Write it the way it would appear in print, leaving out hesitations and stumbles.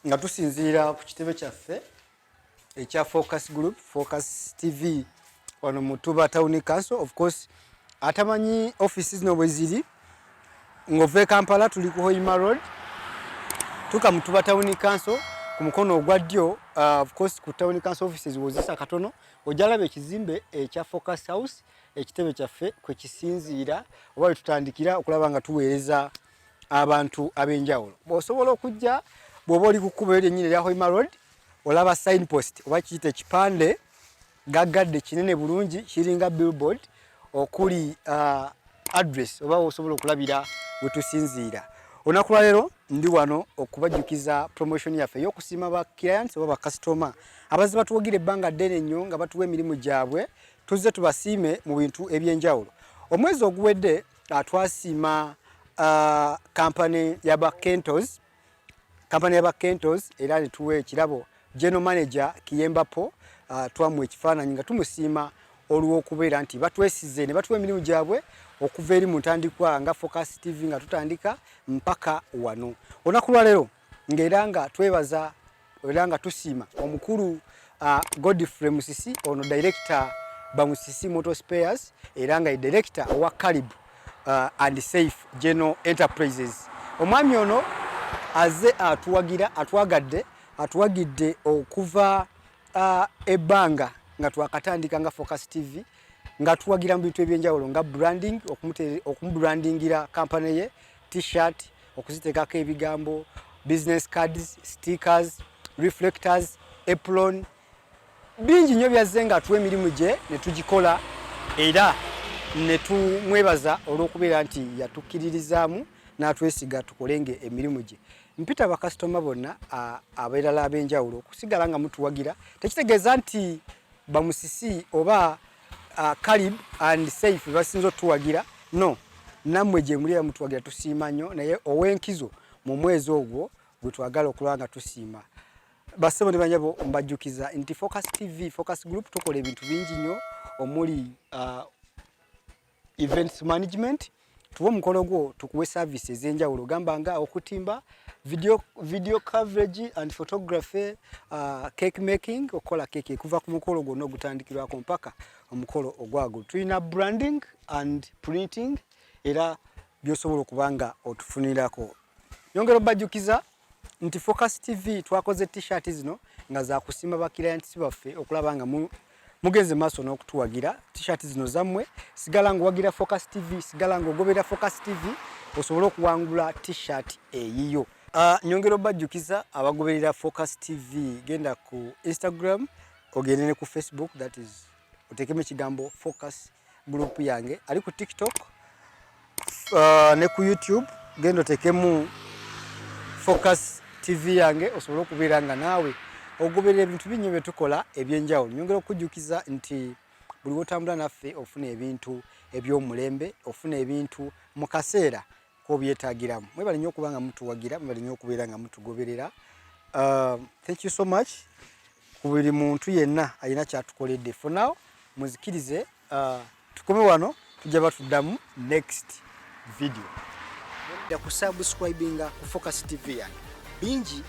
nga tusinziira ku kitebe kyaffe ekya Focus Group, Focus TV wano mu Tuba Town Council. Of course atamanyi offices no bwe ziri ng'ova Kampala tuli ku Hoima Road tuka mu Tuba Town Council ku mukono ogwa ddyo. Of course ku Town Council offices wozisa katono ojalabe ekizimbe ekya Focus House ekitebe kyaffe kwe kisinziira oba tutandikira okulaba nga tuweereza abantu ab'enjawulo. Bw'osobola okujja bw'oba oli ku kkubo eryennyini erya Hoima Road olaba signpost oba kiyite ekipande gaggadde kinene bulungi kiringa billboard okuli address oba osobola okulabira we tusinziira. Olunaku lwa leero ndi wano okubajjukiza promotion yaffe y'okusiima ba clients oba ba customer abazze batuwagira ebbanga ddene nnyo nga batuwa emirimu gyabwe tuzze tubasiime mu bintu eby'enjawulo. Omwezi oguwedde twasiima kampani y'aba Kentos era ne tuwa ekirabo General Manager Kiyembapo twamu ekifaananyi nga tumusiima olw'okubeera nti batwesize ne batuwa emirimu gyabwe okuva eri mu ntandikwa nga Focus TV nga tutandika mpaka wano. Olunaku lwa leero ng'era nga twebaza era nga tusiima omukulu Godfrey Musisi ono director ba Musisi Motor Spares era nga director wa Calib and Safe General Enterprises. Omwami ono azze atuwagidde okuva ebbanga nga twakatandika nga Focus TV nga tuwagira mu bintu ebyenjawulo nga branding, okumubrandingira kampani ye, t-shirt, okuziteekako ebigambo, business cards, stickers, reflectors, apron, bingi nnyo byazze nga atuwa emirimu gye ne tugikola era ne tumwebaza olw'okubeera nti yatukkiririzaamu n'atwesiga tukolenge emirimu gye. Mpita bakasitoma bonna abeerala ab'enjawulo okusigala nga mutuwagira tekitegeeza nti bamusisi oba Calib and Safe basinza otuwagira, no, nammwe gye muli mutuwagira tusiima nnyo naye ow'enkizo mu mwezi ogwo gwe twagala okulaba nga tusiima. Bassebo ne banyabo mbajjukiza nti Focus TV, Focus Group tukola ebintu bingi nnyo omuli events management. Tuwa omukolo gwo tukuwe services ez'enjawulo gamba nga okutimba, video coverage and photography, cake making, okola cake kuva ku mukolo gwonna ogutandikirwako mpaka omukolo ogwago. Tulina branding and printing era byosobola okuba nga otufunirako. Nyongera obajjukiza nti Focus TV twakoze t-shirt zino nga za kusiima ba clients baffe okulaba nga mugenze maaso n'okutuwagira. T-shirt zino zammwe sigala ng'owagira Focus TV, sigala ng'ogobera Focus TV osobole okuwangula t-shirt eyiyo. Nyongera obajjukiza abagoberera Focus TV genda ku Instagram ogende ne ku Facebook, that is otekeme ekigambo Focus Group yange, ali ku TikTok ne ku YouTube genda otekemu Focus TV yange osobole okubeera nga naawe ogoberera ebintu bingi bye tukola ebyenjawulo. Nyongera okujjukiza nti buli wotambula naffe ofuna ebintu eby'omulembe, ofuna ebintu mu kaseera k'obyetaagiramu. Mwebale nnyo okuba nga mutuwagira, mwebale nnyo okubeera nga mutugoberera. Thank you so much ku buli muntu yenna alina kyatukoledde. For now muzikirize tukome wano tujja batuddamu next video. Ya kusubscribinga ku Focus TV yange bingi